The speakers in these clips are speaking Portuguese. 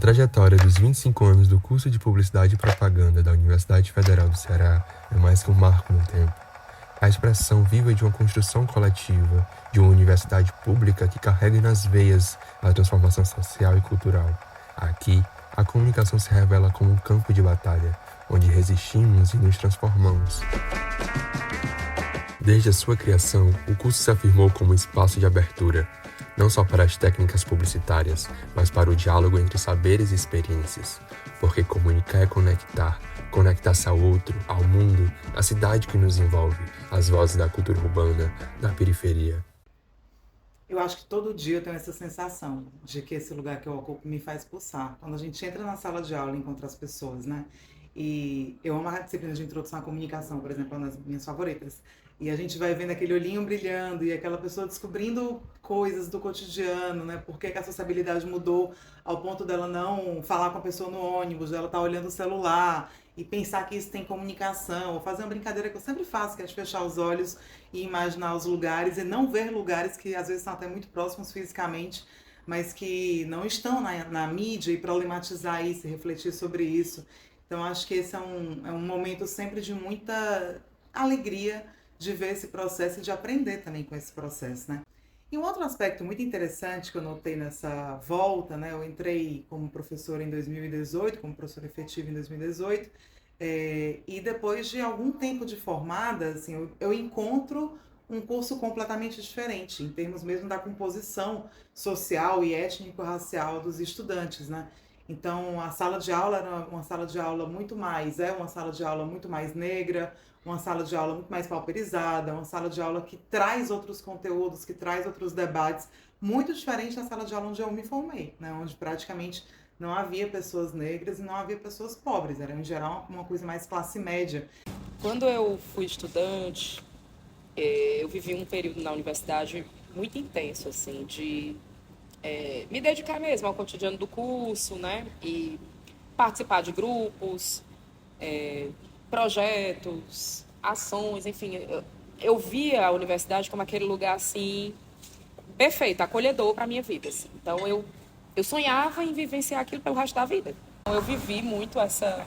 trajetória dos 25 anos do curso de Publicidade e Propaganda da Universidade Federal do Ceará é mais que um marco no tempo. A expressão viva de uma construção coletiva, de uma universidade pública que carrega nas veias a transformação social e cultural. Aqui, a comunicação se revela como um campo de batalha, onde resistimos e nos transformamos. Desde a sua criação, o curso se afirmou como um espaço de abertura, não só para as técnicas publicitárias, mas para o diálogo entre saberes e experiências. Porque comunicar é conectar, conectar-se ao outro, ao mundo, à cidade que nos envolve, às vozes da cultura urbana, da periferia. Eu acho que todo dia eu tenho essa sensação de que esse lugar que eu ocupo me faz pulsar. Quando a gente entra na sala de aula e encontra as pessoas, né? E eu amo a disciplina de introdução à comunicação, por exemplo, é uma das minhas favoritas. E a gente vai vendo aquele olhinho brilhando e aquela pessoa descobrindo coisas do cotidiano, né? Por que que a sociabilidade mudou ao ponto dela não falar com a pessoa no ônibus, dela estar olhando o celular e pensar que isso tem comunicação, ou fazer uma brincadeira que eu sempre faço, que é de fechar os olhos e imaginar os lugares e não ver lugares que às vezes estão até muito próximos fisicamente, mas que não estão na mídia e problematizar isso, e refletir sobre isso. Então acho que esse é um momento sempre de muita alegria de ver esse processo e de aprender também com esse processo, né? E um outro aspecto muito interessante que eu notei nessa volta, né? Eu entrei como professora em 2018, como professora efetiva em 2018, e depois de algum tempo de formada, assim, eu encontro um curso completamente diferente, em termos mesmo da composição social e étnico-racial dos estudantes, né? Então, a sala de aula era uma sala de aula muito mais, uma sala de aula muito mais negra, uma sala de aula muito mais pauperizada, uma sala de aula que traz outros conteúdos, que traz outros debates, muito diferente da sala de aula onde eu me formei, né? Onde praticamente não havia pessoas negras e não havia pessoas pobres, era em geral uma coisa mais classe média. Quando eu fui estudante, eu vivi um período na universidade muito intenso, assim, de me dedicar mesmo ao cotidiano do curso, né? E participar de grupos, projetos, ações, enfim. Eu via a universidade como aquele lugar, assim, perfeito, acolhedor para a minha vida. Assim. Então, eu sonhava em vivenciar aquilo pelo resto da vida. Então, eu vivi muito essa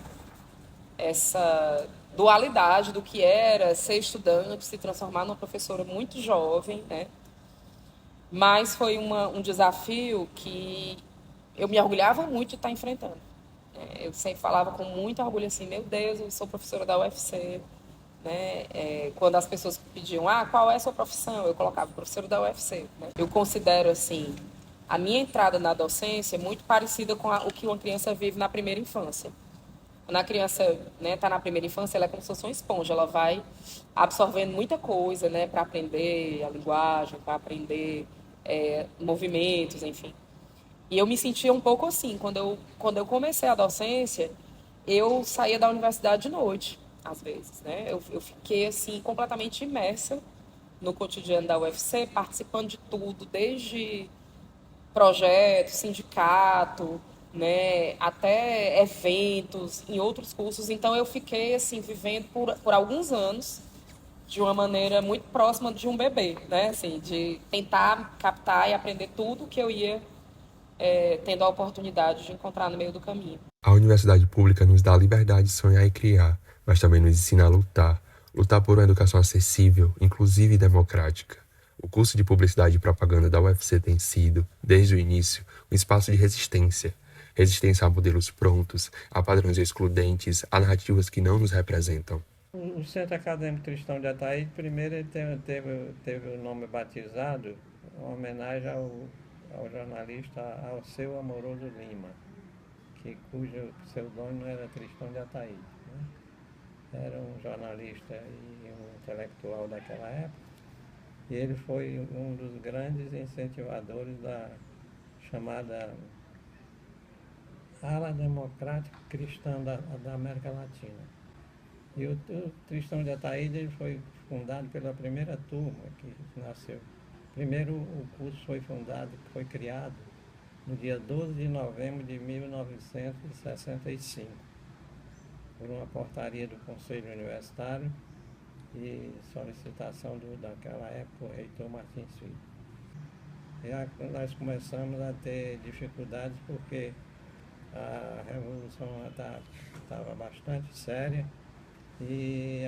dualidade do que era ser estudante, se transformar numa professora muito jovem, né? Mas foi um desafio que eu me orgulhava muito de estar enfrentando. Eu sempre falava com muito orgulho assim, meu Deus, eu sou professora da UFC, né? Quando as pessoas pediam, qual é a sua profissão? Eu colocava professora da UFC. Né? Eu considero assim a minha entrada na docência muito parecida com o que uma criança vive na primeira infância. Quando a criança está na primeira infância, ela é como se fosse uma esponja, ela vai absorvendo muita coisa, né, para aprender a linguagem, para aprender movimentos, enfim. E eu me sentia um pouco assim, quando eu comecei a docência, eu saía da universidade de noite, às vezes, né? Eu fiquei, assim, completamente imersa no cotidiano da UFC, participando de tudo, desde projeto, sindicato, né, até eventos em outros cursos. Então eu fiquei assim vivendo por alguns anos de uma maneira muito próxima de um bebê, né, assim, de tentar captar e aprender tudo que eu ia tendo a oportunidade de encontrar no meio do caminho. A universidade pública nos dá a liberdade de sonhar e criar, mas também nos ensina a lutar. Lutar por uma educação acessível, inclusiva e democrática. O curso de Publicidade e Propaganda da UFC tem sido, desde o início, um espaço de resistência. Resistência a modelos prontos, a padrões excludentes, a narrativas que não nos representam. O Centro Acadêmico Cristão de Ataíde, primeiro ele teve o nome batizado em homenagem ao jornalista Alceu Amoroso Lima, cujo pseudônimo era Cristão de Ataíde. Né? Era um jornalista e um intelectual daquela época, e ele foi um dos grandes incentivadores da chamada ala democrática cristã da América Latina. E o Cristão de Ataíde ele foi fundado pela primeira turma que nasceu. Primeiro o curso foi criado no dia 12 de novembro de 1965, por uma portaria do Conselho Universitário e solicitação daquela época, o reitor Martins Filho. E nós começamos a ter dificuldades porque a revolução estava bastante séria e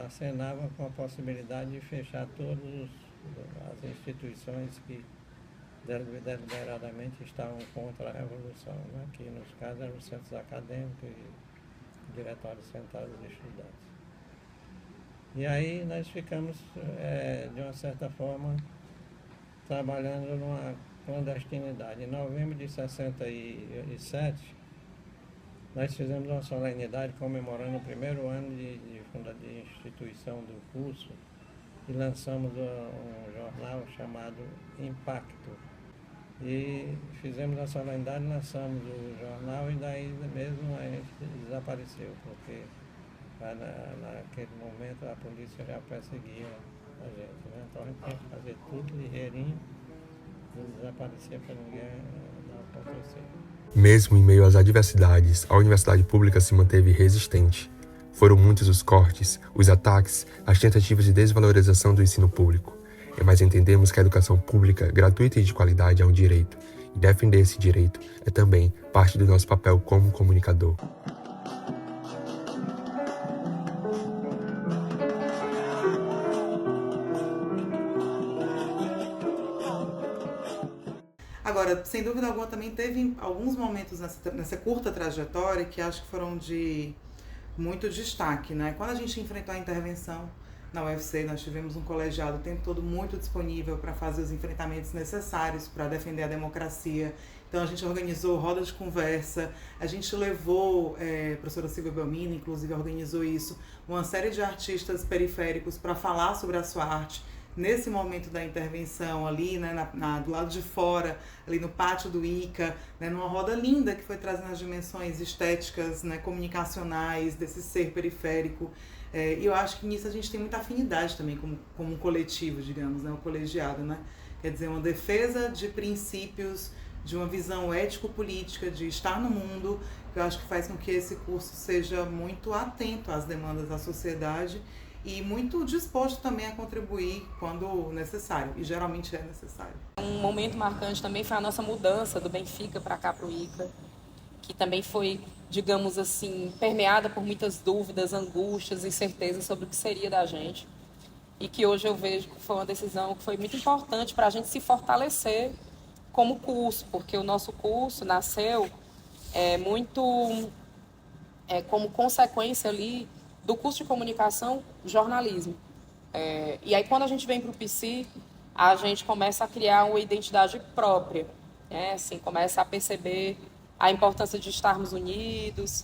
acenava com a possibilidade de fechar todas as instituições que deliberadamente estavam contra a revolução, né? Que nos casos eram os centros acadêmicos e diretórios centrais dos estudantes. E aí nós ficamos, de uma certa forma, trabalhando numa clandestinidade. Em novembro de 67, nós fizemos uma solenidade comemorando o primeiro ano de instituição do curso e lançamos um jornal chamado Impacto. E fizemos a solenidade, lançamos o jornal e daí mesmo a gente desapareceu, porque naquele momento a polícia já perseguia a gente, né? Então a gente tinha que fazer tudo ligeirinho e desaparecer para ninguém não acontecer. Mesmo em meio às adversidades, a universidade pública se manteve resistente. Foram muitos os cortes, os ataques, as tentativas de desvalorização do ensino público. Mas entendemos que a educação pública, gratuita e de qualidade, é um direito. E defender esse direito é também parte do nosso papel como comunicador. Agora, sem dúvida alguma, também teve alguns momentos nessa curta trajetória que acho que foram de muito destaque, né? Quando a gente enfrentou a intervenção na UFC, nós tivemos um colegiado o tempo todo muito disponível para fazer os enfrentamentos necessários para defender a democracia. Então a gente organizou rodas de conversa, a gente levou, a professora Silvia Belmino, inclusive, organizou isso, uma série de artistas periféricos para falar sobre a sua arte. Nesse momento da intervenção ali, né, do lado de fora, ali no pátio do ICA, né, numa roda linda que foi trazendo as dimensões estéticas, né, comunicacionais desse ser periférico. E eu acho que nisso a gente tem muita afinidade também como um coletivo, digamos, né, o colegiado, né? Quer dizer, uma defesa de princípios, de uma visão ético-política, de estar no mundo, que eu acho que faz com que esse curso seja muito atento às demandas da sociedade e muito disposto também a contribuir quando necessário, e geralmente é necessário. Um momento marcante também foi a nossa mudança do Benfica para cá, para o ICA, que também foi, digamos assim, permeada por muitas dúvidas, angústias, incertezas sobre o que seria da gente. E que hoje eu vejo que foi uma decisão que foi muito importante para a gente se fortalecer como curso, porque o nosso curso nasceu como consequência ali do curso de comunicação, jornalismo. E aí, quando a gente vem para o PC, a gente começa a criar uma identidade própria, né? Assim, começa a perceber a importância de estarmos unidos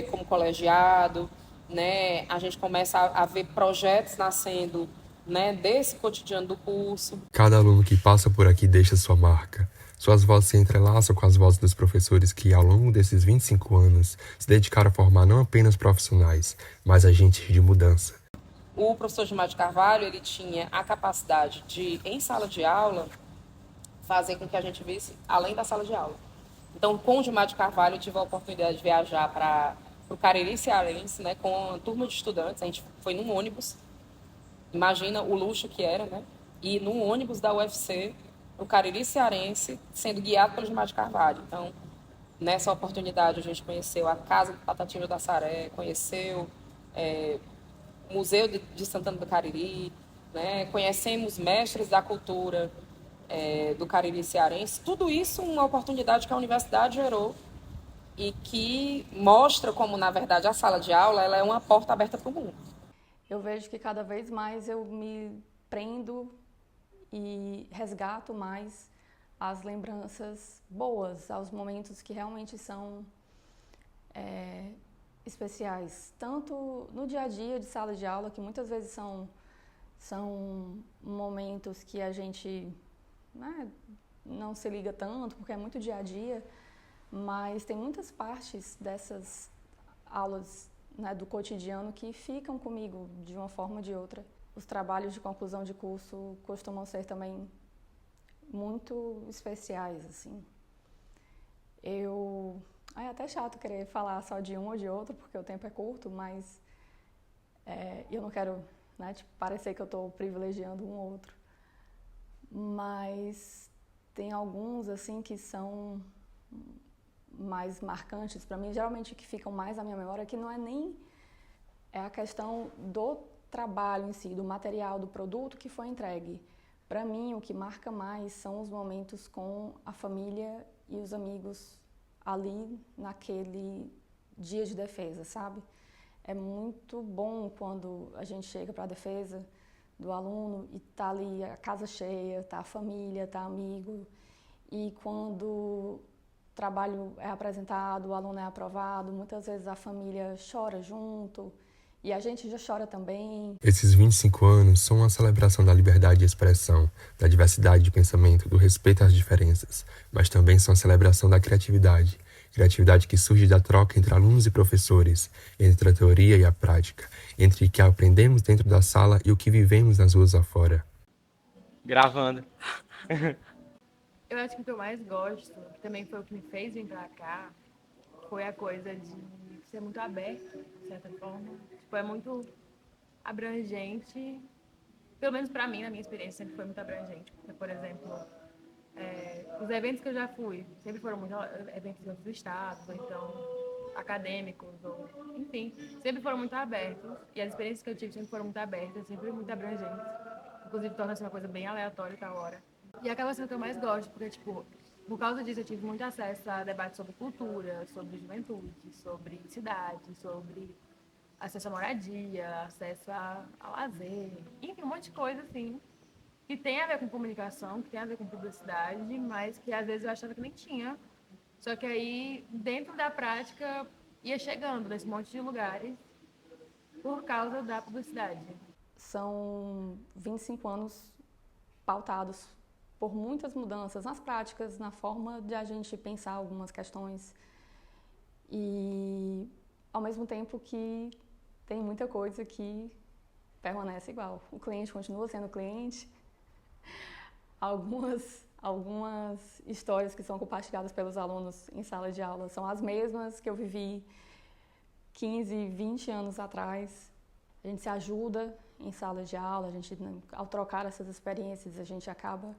como colegiado, né? A gente começa a ver projetos nascendo, né, desse cotidiano do curso. Cada aluno que passa por aqui deixa sua marca. Suas vozes se entrelaçam com as vozes dos professores que, ao longo desses 25 anos, se dedicaram a formar não apenas profissionais, mas agentes de mudança. O professor Gilmar de Carvalho, ele tinha a capacidade de, em sala de aula, fazer com que a gente visse além da sala de aula. Então, com o Gilmar de Carvalho, eu tive a oportunidade de viajar para o Cariri Cearense, né, com uma turma de estudantes. A gente foi num ônibus, imagina o luxo que era, né? E num ônibus da UFC, o Cariri Cearense, sendo guiado pelo Gilmar de Carvalho. Então, nessa oportunidade, a gente conheceu a Casa do Patativa da Saré, conheceu o Museu de Santana do Cariri, né? Conhecemos mestres da cultura do Cariri Cearense. Tudo isso uma oportunidade que a universidade gerou e que mostra como, na verdade, a sala de aula ela é uma porta aberta para o mundo. Eu vejo que cada vez mais eu me prendo e resgato mais as lembranças boas, aos momentos que realmente são especiais. Tanto no dia a dia de sala de aula, que muitas vezes são momentos que a gente, né, não se liga tanto, porque é muito dia a dia, mas tem muitas partes dessas aulas, né, do cotidiano que ficam comigo de uma forma ou de outra. Os trabalhos de conclusão de curso costumam ser também muito especiais, assim. É até chato querer falar só de um ou de outro, porque o tempo é curto, mas eu não quero, né, parecer que eu estou privilegiando um ou outro. Mas tem alguns, assim, que são mais marcantes para mim, geralmente que ficam mais na minha memória, que não é nem a questão do trabalho em si, do material, do produto que foi entregue. Para mim, o que marca mais são os momentos com a família e os amigos ali naquele dia de defesa, sabe? É muito bom quando a gente chega para a defesa do aluno e tá ali a casa cheia, tá a família, tá amigo. E quando o trabalho é apresentado, o aluno é aprovado, muitas vezes a família chora junto e a gente já chora também. Esses 25 anos são uma celebração da liberdade de expressão, da diversidade de pensamento, do respeito às diferenças, mas também são a celebração da criatividade. Criatividade que surge da troca entre alunos e professores, entre a teoria e a prática, entre o que aprendemos dentro da sala e o que vivemos nas ruas afora. Gravando. Eu acho que o que eu mais gosto, que também foi o que me fez vir pra cá, foi a coisa de ser muito aberto, de certa forma. Tipo, é muito abrangente, pelo menos pra mim, na minha experiência, sempre foi muito abrangente. Porque, por exemplo, os eventos que eu já fui, sempre foram muito eventos de outros estados, ou então acadêmicos, ou enfim, sempre foram muito abertos. E as experiências que eu tive sempre foram muito abertas, sempre muito abrangentes. Inclusive, torna-se uma coisa bem aleatória tal hora. E acaba sendo o que eu mais gosto, porque, tipo, por causa disso eu tive muito acesso a debates sobre cultura, sobre juventude, sobre cidade, sobre acesso à moradia, acesso a lazer, enfim, um monte de coisa, assim, que tem a ver com comunicação, que tem a ver com publicidade, mas que às vezes eu achava que nem tinha. Só que aí, dentro da prática, ia chegando nesse monte de lugares por causa da publicidade. São 25 anos pautados por muitas mudanças nas práticas, na forma de a gente pensar algumas questões e, ao mesmo tempo que tem muita coisa que permanece igual. O cliente continua sendo cliente. Algumas histórias que são compartilhadas pelos alunos em sala de aula são as mesmas que eu vivi 15, 20 anos atrás. A gente se ajuda em sala de aula, a gente, ao trocar essas experiências, a gente acaba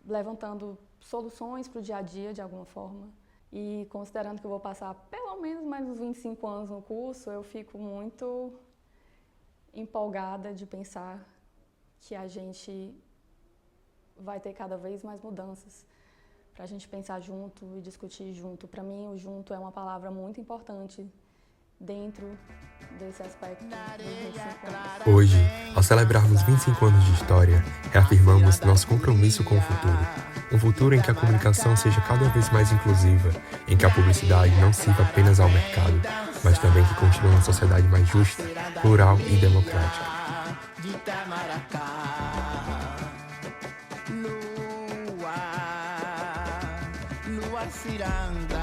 levantando soluções para o dia a dia, de alguma forma. E considerando que eu vou passar pelo menos mais uns 25 anos no curso, eu fico muito empolgada de pensar que a gente vai ter cada vez mais mudanças para a gente pensar junto e discutir junto. Para mim, o junto é uma palavra muito importante dentro desse aspecto dos 25 anos. Hoje, ao celebrarmos 25 anos de história, reafirmamos nosso compromisso com o futuro. Um futuro em que a comunicação seja cada vez mais inclusiva, em que a publicidade não sirva apenas ao mercado, mas também que continue uma sociedade mais justa, plural e democrática. Lua ciranda.